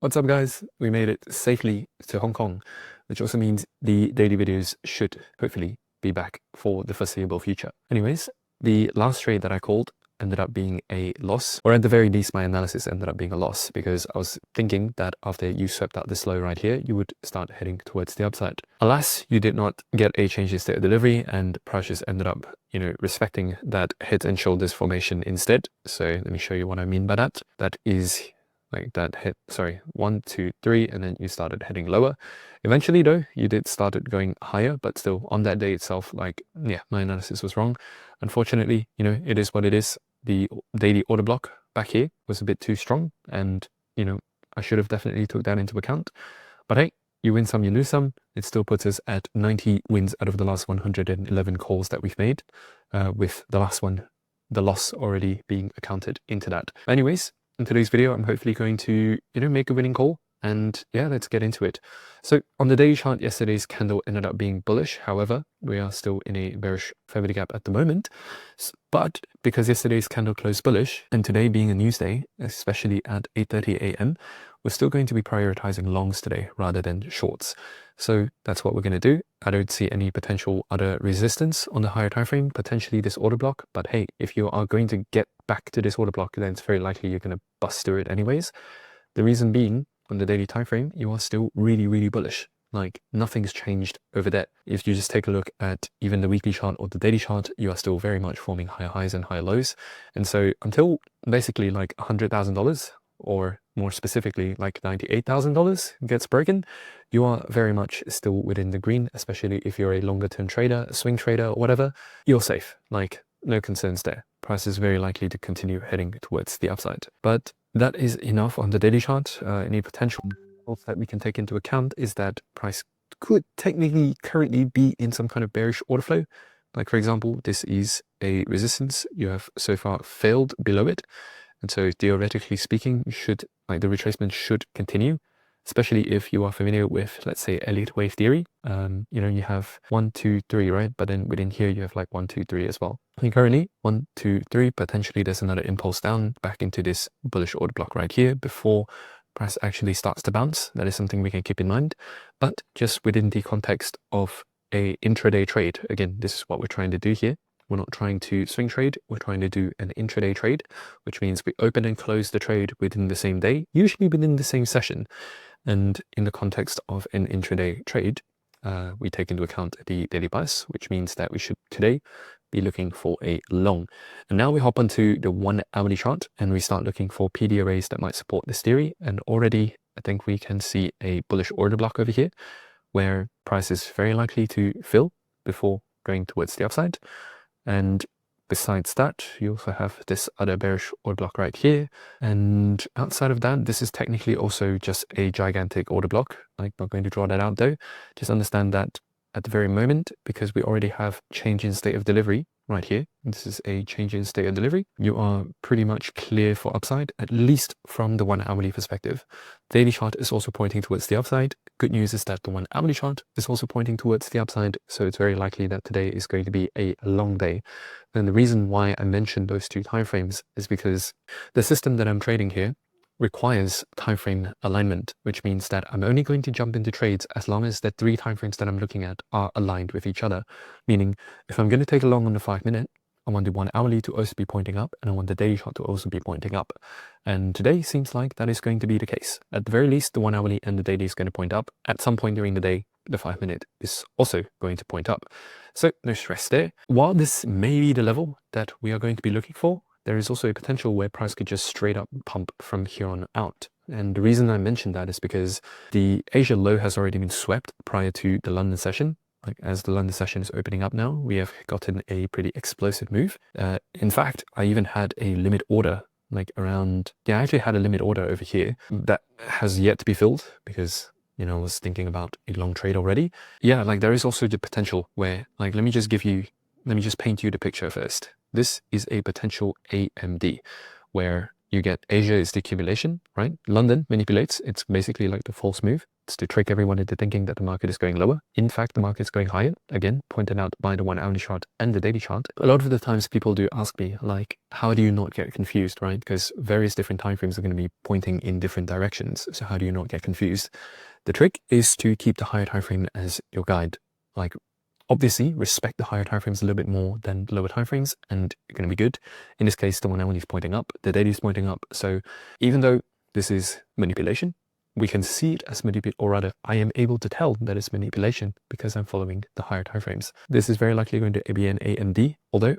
What's up, guys? We made it safely to Hong Kong, which also means the daily videos should hopefully be back for the foreseeable future. Anyways, the last trade that I called ended up being a loss, or at the very least my analysis ended up being a loss, because I was thinking that after you swept out this low right here, you would start heading towards the upside. Alas, you did not get a change in state of delivery, and prices ended up, respecting that head and shoulders formation instead. So let me show you what I mean by that. That is like that hit, sorry, 1, 2, 3, and then you started heading lower. Eventually though, you did started going higher, but still on that day itself, like, yeah, my analysis was wrong. Unfortunately, it is what it is. The daily order block back here was a bit too strong, and I should have definitely took that into account. But hey, you win some, you lose some. It still puts us at 90 wins out of the last 111 calls that we've made, with the last one, the loss already being accounted into that. Anyways, in today's video, I'm hopefully going to, make a winning call. And yeah, let's get into it. So on the daily chart, yesterday's candle ended up being bullish. However, we are still in a bearish fair value gap at the moment. But because yesterday's candle closed bullish, and today being a news day, especially at 8:30 a.m., we're still going to be prioritizing longs today rather than shorts. So that's what we're going to do. I don't see any potential other resistance on the higher time frame, potentially this order block. But hey, if you are going to get back to this order block, then it's very likely you're going to bust through it anyways. The reason being, on the daily time frame, you are still really, really bullish. Like, nothing's changed over there. If you just take a look at even the weekly chart or the daily chart, you are still very much forming higher highs and higher lows. And so until basically like $100,000, or more specifically like $98,000 gets broken, you are very much still within the green, especially if you're a longer term trader, a swing trader, or whatever. You're safe. Like, no concerns there. Price is very likely to continue heading towards the upside. But that is enough on the daily chart. Any potential that we can take into account is that price could technically currently be in some kind of bearish order flow. Like, for example, this is a resistance. You have so far failed below it. And so theoretically speaking, the retracement should continue, especially if you are familiar with, let's say, Elliott wave theory. You have 1, 2, 3, right? But then within here, you have like 1, 2, 3 as well. I think currently 1, 2, 3, potentially there's another impulse down back into this bullish order block right here before price actually starts to bounce. That is something we can keep in mind. But just within the context of a intraday trade, again, this is what we're trying to do here. We're not trying to swing trade, we're trying to do an intraday trade, which means we open and close the trade within the same day, usually within the same session. And in the context of an intraday trade, we take into account the daily bias, which means that we should today be looking for a long. And now we hop onto the 1 hourly chart and we start looking for PD arrays that might support this theory. And already I think we can see a bullish order block over here where price is very likely to fill before going towards the upside. And besides that, you also have this other bearish order block right here. And outside of that, this is technically also just a gigantic order block. Like, not going to draw that out though. Just understand that at the very moment, because we already have change in state of delivery right here, this is a change in state of delivery, you are pretty much clear for upside, at least from the 1 hourly perspective. Daily chart is also pointing towards the upside. Good news is that the 1 hourly chart is also pointing towards the upside, so it's very likely that today is going to be a long day. And the reason why I mentioned those two timeframes is because the system that I'm trading here requires timeframe alignment, which means that I'm only going to jump into trades as long as the 3 timeframes that I'm looking at are aligned with each other. Meaning, if I'm going to take a long on the 5 minute, I want the 1 hourly to also be pointing up, and I want the daily chart to also be pointing up. And today seems like that is going to be the case. At the very least, the 1 hourly and the daily is going to point up. At some point during the day, the 5 minute is also going to point up. So no stress there. While this may be the level that we are going to be looking for, there is also a potential where price could just straight up pump from here on out. And the reason I mentioned that is because the Asia low has already been swept prior to the London session. Like, as the London session is opening up now, we have gotten a pretty explosive move. In fact, I even had a limit order, like around, I actually had a limit order over here that has yet to be filled because, I was thinking about a long trade already. Yeah, like, there is also the potential where, like, let me just paint you the picture first. This is a potential AMD where you get Asia is the accumulation, right? London manipulates. It's basically like the false move. It's to trick everyone into thinking that the market is going lower. In fact, the market is going higher. Again, pointed out by the 1 hourly chart and the daily chart. A lot of the times people do ask me, like, how do you not get confused, right? Because various different timeframes are going to be pointing in different directions. So how do you not get confused? The trick is to keep the higher timeframe as your guide. Like, obviously, respect the higher timeframes a little bit more than lower timeframes, and you're going to be good. In this case, the 1 hourly is pointing up, the daily is pointing up. So even though this is manipulation, we can see it as manipulation, or rather, I am able to tell that it's manipulation because I'm following the higher timeframes. This is very likely going to be an AMD, although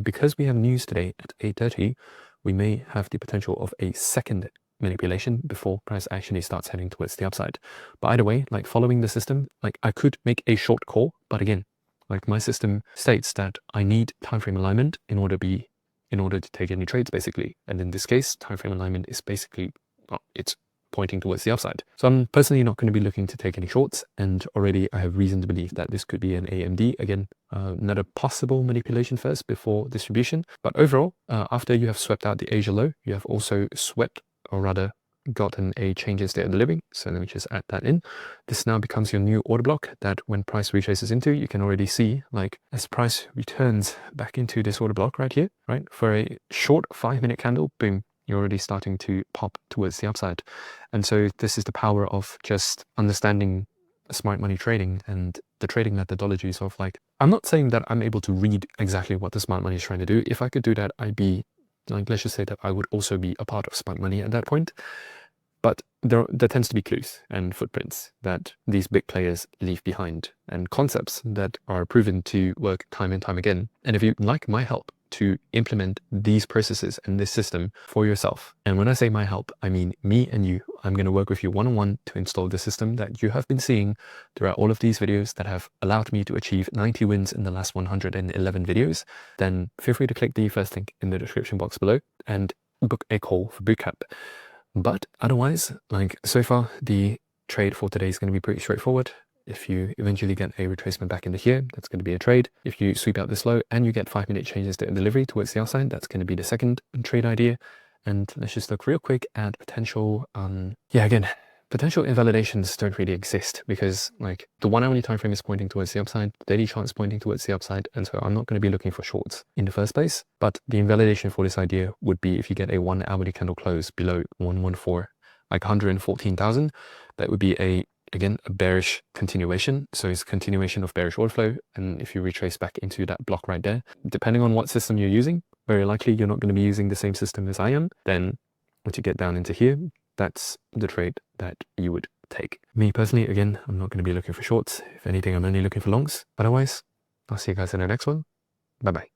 because we have news today at 8:30, we may have the potential of a second manipulation before price actually starts heading towards the upside. But either way, like following the system, like I could make a short call, but again, like my system states that I need time frame alignment in order to take any trades basically. And in this case, time frame alignment is basically, well, it's pointing towards the upside. So I'm personally not going to be looking to take any shorts, and already I have reason to believe that this could be an AMD. Again, another possible manipulation first before distribution. But overall, after you have swept out the Asia low, you have also swept, or rather gotten a change in state of the living. So let me just add that in. This now becomes your new order block that when price retraces into, you can already see, like as price returns back into this order block right here, right? For a short 5-minute candle, boom, you're already starting to pop towards the upside. And so this is the power of just understanding smart money trading and the trading methodologies of, like, I'm not saying that I'm able to read exactly what the smart money is trying to do. If I could do that, I'd be, like, let's just say that I would also be a part of smart money at that point. But there tends to be clues and footprints that these big players leave behind, and concepts that are proven to work time and time again. And if you'd like my help to implement these processes and this system for yourself, and when I say my help, I mean me and you, I'm going to work with you one-on-one to install the system that you have been seeing throughout all of these videos that have allowed me to achieve 90 wins in the last 111 videos, then feel free to click the first link in the description box below and book a call for bootcamp. But otherwise, like so far, the trade for today is going to be pretty straightforward. If you eventually get a retracement back into here, that's going to be a trade. If you sweep out this low and you get 5-minute changes to delivery towards the outside, that's going to be the second trade idea. And let's just look real quick at potential, potential invalidations don't really exist because, like, the 1 hourly time frame is pointing towards the upside, the daily chart is pointing towards the upside, and so I'm not going to be looking for shorts in the first place. But the invalidation for this idea would be if you get a 1 hourly candle close below 114, like 114,000, that would be again a bearish continuation. So it's a continuation of bearish order flow, and if you retrace back into that block right there, depending on what system you're using, very likely you're not going to be using the same system as I am. Then once you get down into here, that's the trade that you would take. Me personally, again, I'm not going to be looking for shorts. If anything, I'm only looking for longs. Otherwise, I'll see you guys in the next one. Bye-bye.